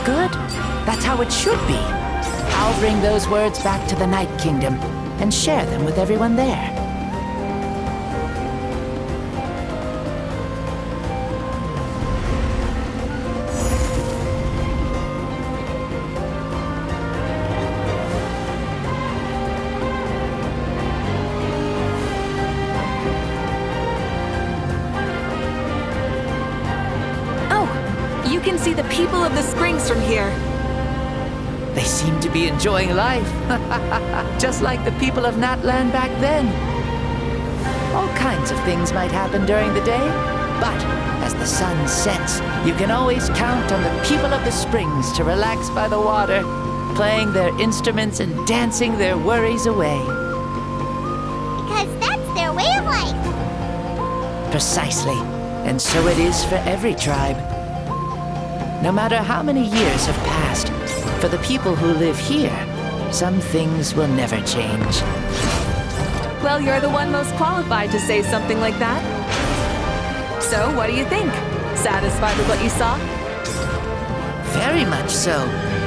good. That's how it should be. I'll bring those words back to the Night Kingdom and share them with everyone there. You can see the people of the springs from here. They seem to be enjoying life. Just like the people of Natlan back then. All kinds of things might happen during the day, but as the sun sets, you can always count on the people of the springs to relax by the water, playing their instruments and dancing their worries away. Because that's their way of life. Precisely. And so it is for every tribe. No matter how many years have passed, for the people who live here, some things will never change. Well, you're the one most qualified to say something like that. So, what do you think? Satisfied with what you saw? Very much so.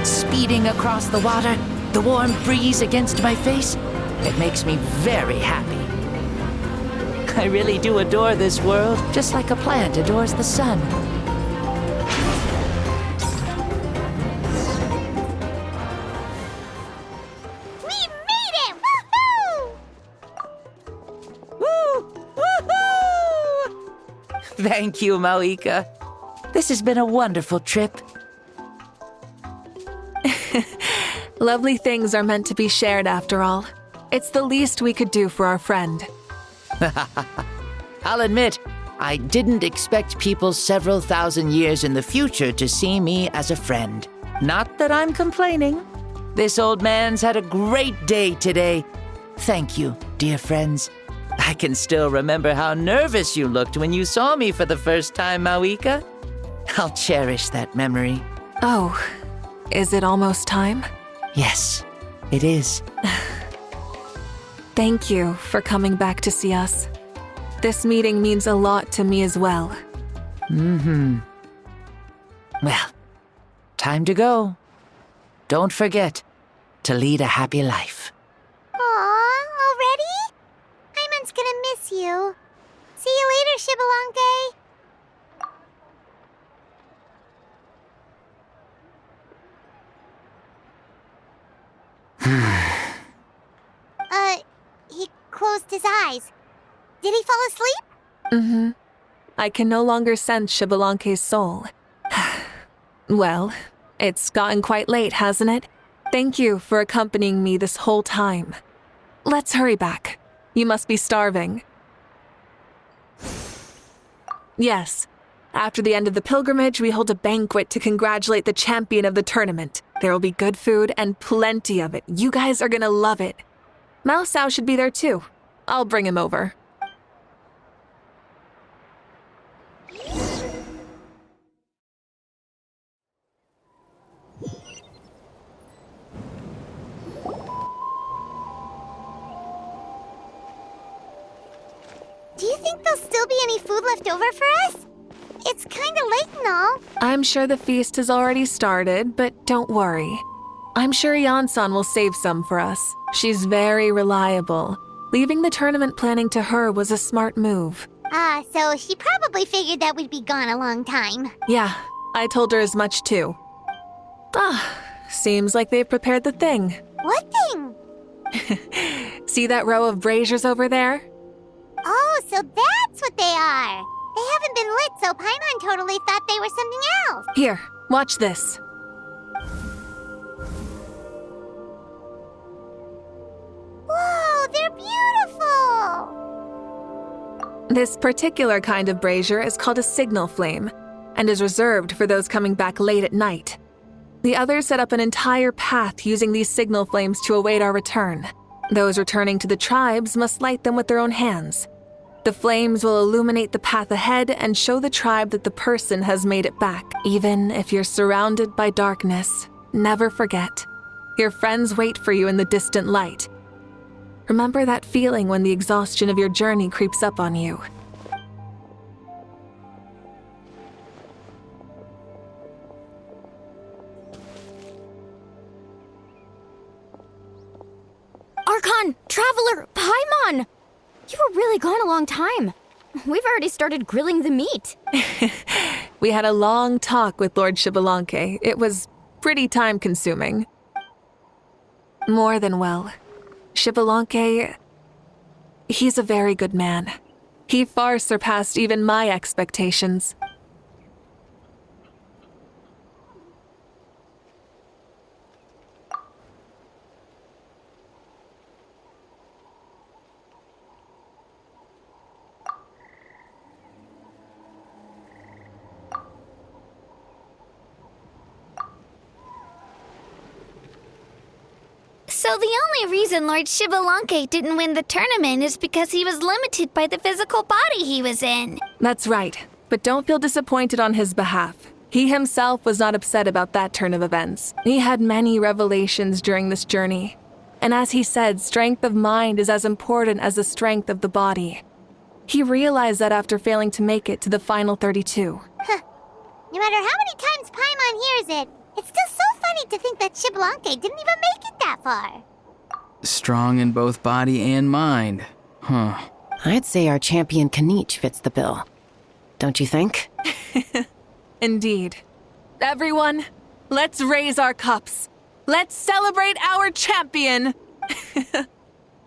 Speeding across the water, the warm breeze against my face, it makes me very happy. I really do adore this world, just like a plant adores the sun. Thank you, Mavuika. This has been a wonderful trip. Lovely things are meant to be shared after all. It's the least we could do for our friend. I'll admit, I didn't expect people several thousand years in the future to see me as a friend. Not that I'm complaining. This old man's had a great day today. Thank you, dear friends. I can still remember how nervous you looked when you saw me for the first time, Mavuika. I'll cherish that memory. Oh, is it almost time? Yes, it is. Thank you for coming back to see us. This meeting means a lot to me as well. Well, time to go. Don't forget to lead a happy life. Aw, already? Paimon's gonna miss you. See you later, Shibalonke. He closed his eyes. Did he fall asleep? I can no longer sense Shibalonke's soul. Well, it's gotten quite late, hasn't it? Thank you for accompanying me this whole time. Let's hurry back. You must be starving. Yes. After the end of the pilgrimage, we hold a banquet to congratulate the champion of the tournament. There will be good food and plenty of it. You guys are gonna love it. Mao Sao should be there too. I'll bring him over. Do you think there'll still be any food left over for us? It's kinda late and all. I'm sure the feast has already started, but don't worry. I'm sure Yan-san will save some for us. She's very reliable. Leaving the tournament planning to her was a smart move. So she probably figured that we'd be gone a long time. Yeah, I told her as much too. Seems like they've prepared the thing. What thing? See that row of braziers over there? Oh, so that's what they are. They haven't been lit, so Paimon totally thought they were something else. Here, watch this. Whoa, they're beautiful! This particular kind of brazier is called a signal flame and is reserved for those coming back late at night. The others set up an entire path using these signal flames to await our return. Those returning to the tribes must light them with their own hands. The flames will illuminate the path ahead and show the tribe that the person has made it back. Even if you're surrounded by darkness, never forget. Your friends wait for you in the distant light. Remember that feeling when the exhaustion of your journey creeps up on you. Natlan, Traveler, Paimon! You were really gone a long time. We've already started grilling the meat. We had a long talk with Lord Xbalanque. It was pretty time-consuming. More than well. Xbalanque, he's a very good man. He far surpassed even my expectations. So the only reason Lord Xbalanque didn't win the tournament is because he was limited by the physical body he was in. That's right, but don't feel disappointed on his behalf. He himself was not upset about that turn of events. He had many revelations during this journey. And as he said, strength of mind is as important as the strength of the body. He realized that after failing to make it to the final 32. No matter how many times Paimon hears it, it's still so funny to think that Xbalanque didn't even make it that far. Strong in both body and mind. Huh. I'd say our champion Kanich fits the bill. Don't you think? Indeed. Everyone, let's raise our cups. Let's celebrate our champion!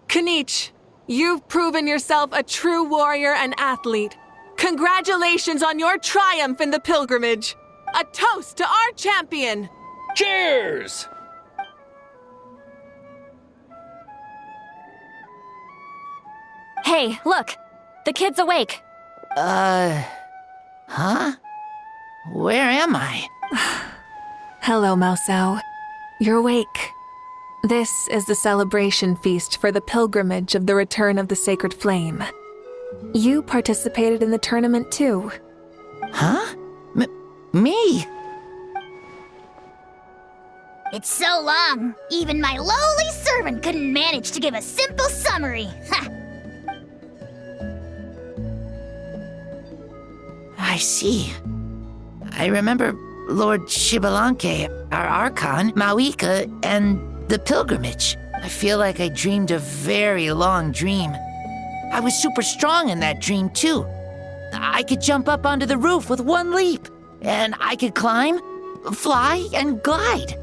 Kanich, you've proven yourself a true warrior and athlete. Congratulations on your triumph in the pilgrimage. A toast to our champion! Cheers! Hey, look! The kid's awake. Huh? Where am I? Hello, Mausau. You're awake. This is the celebration feast for the pilgrimage of the return of the sacred flame. You participated in the tournament too. Huh? Me? It's so long, even my lowly servant couldn't manage to give a simple summary. Ha! I see. I remember Lord Xbalanque, our Archon, Mavuika, and the pilgrimage. I feel like I dreamed a very long dream. I was super strong in that dream, too. I could jump up onto the roof with one leap, and I could climb, fly, and glide.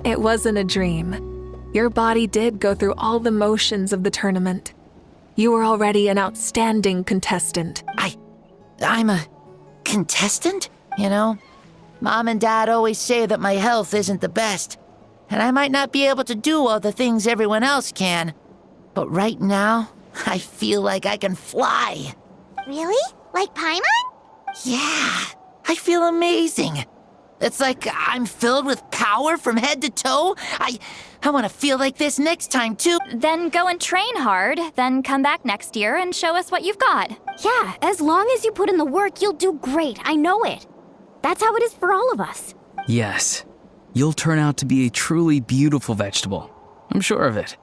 It wasn't a dream. Your body did go through all the motions of the tournament. You were already an outstanding contestant. I'm a contestant? You know, Mom and Dad always say that my health isn't the best, and I might not be able to do all the things everyone else can. But right now, I feel like I can fly. Really? Like Paimon? Yeah, I feel amazing. It's like I'm filled with power from head to toe. I want to feel like this next time, too. Then go and train hard, then come back next year and show us what you've got. Yeah, as long as you put in the work, you'll do great. I know it. That's how it is for all of us. Yes. You'll turn out to be a truly beautiful vegetable. I'm sure of it.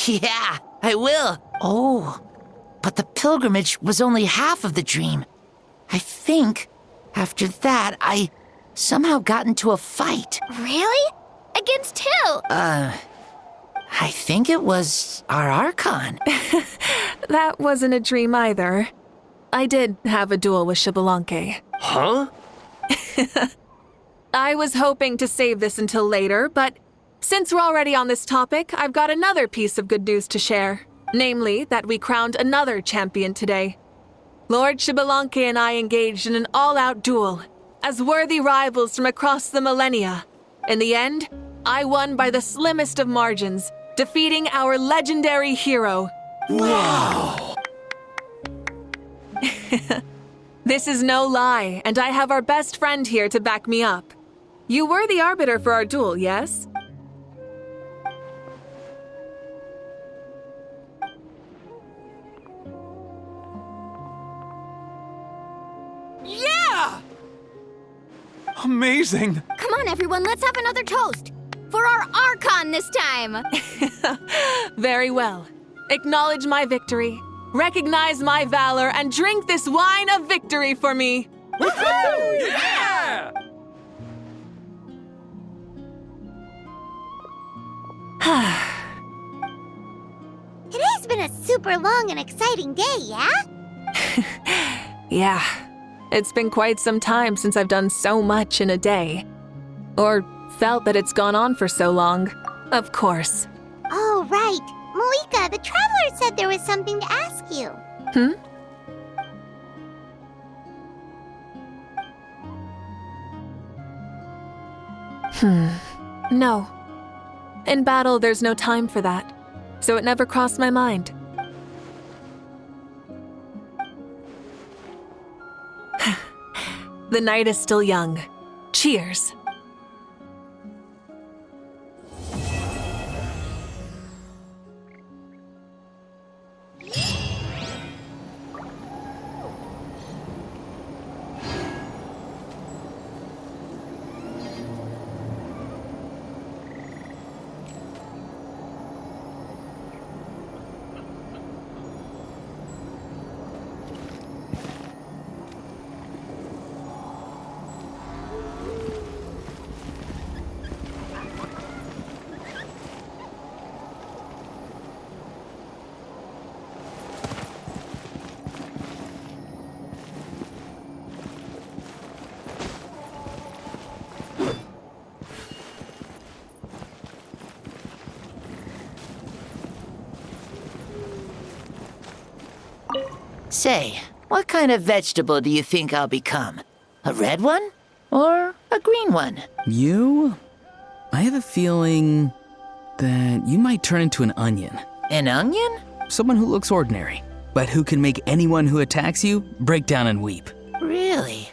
Yeah, I will. Oh, but the pilgrimage was only half of the dream. I think after that, I somehow got into a fight. Really? Against who? I think it was our Archon. That wasn't a dream either. I did have a duel with Xbalanque. Huh? I was hoping to save this until later, but since we're already on this topic, I've got another piece of good news to share. Namely, that we crowned another champion today. Lord Xbalanque and I engaged in an all-out duel, as worthy rivals from across the millennia. In the end, I won by the slimmest of margins, defeating our legendary hero. Wow! This is no lie, and I have our best friend here to back me up. You were the arbiter for our duel, yes? Yeah! Amazing! Come on, everyone, let's have another toast. For our Archon this time. Very well. Acknowledge my victory, recognize my valor, and drink this wine of victory for me. Woohoo! Yeah! Today's been a super long and exciting day, yeah? Yeah, it's been quite some time since I've done so much in a day. Or felt that it's gone on for so long. Of course. Oh, right. Mavuika, the traveler said there was something to ask you. No. In battle, there's no time for that, so it never crossed my mind. The night is still young. Cheers. Say, what kind of vegetable do you think I'll become? A red one? Or a green one? You? I have a feeling that you might turn into an onion. An onion? Someone who looks ordinary, but who can make anyone who attacks you break down and weep. Really?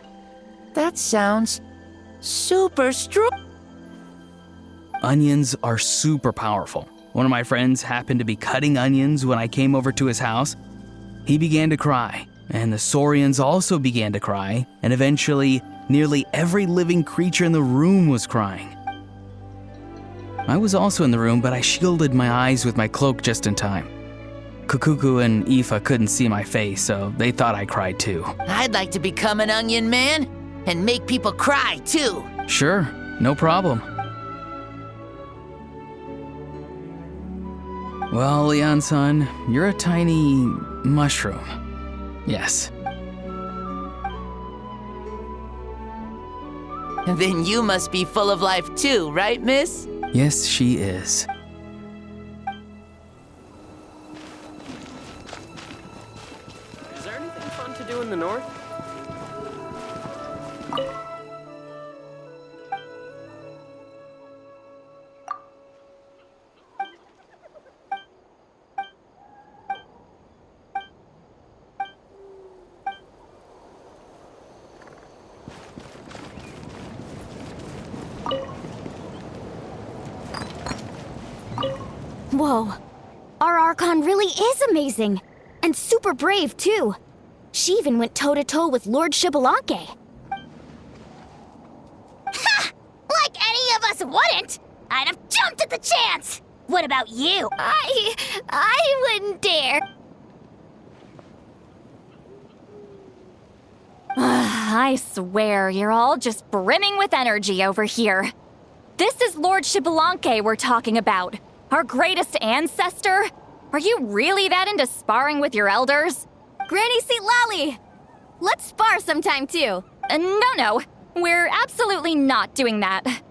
That sounds super strong. Onions are super powerful. One of my friends happened to be cutting onions when I came over to his house. He began to cry, and the Saurians also began to cry, and eventually, nearly every living creature in the room was crying. I was also in the room, but I shielded my eyes with my cloak just in time. Kukuku and Aoife couldn't see my face, so they thought I cried too. I'd like to become an onion man and make people cry too. Sure, no problem. Well, Leon-san, you're a tiny mushroom. Yes. Then you must be full of life too, right, miss? Yes, she is. Is there anything fun to do in the north? Whoa. Our Archon really is amazing. And super brave, too. She even went toe-to-toe with Lord Shibalanke. Ha! Like any of us wouldn't! I'd have jumped at the chance! What about you? I wouldn't dare. I swear, you're all just brimming with energy over here. This is Lord Shibalanke we're talking about. Our greatest ancestor? Are you really that into sparring with your elders? Granny Seat Lally! Let's spar sometime too. No. We're absolutely not doing that.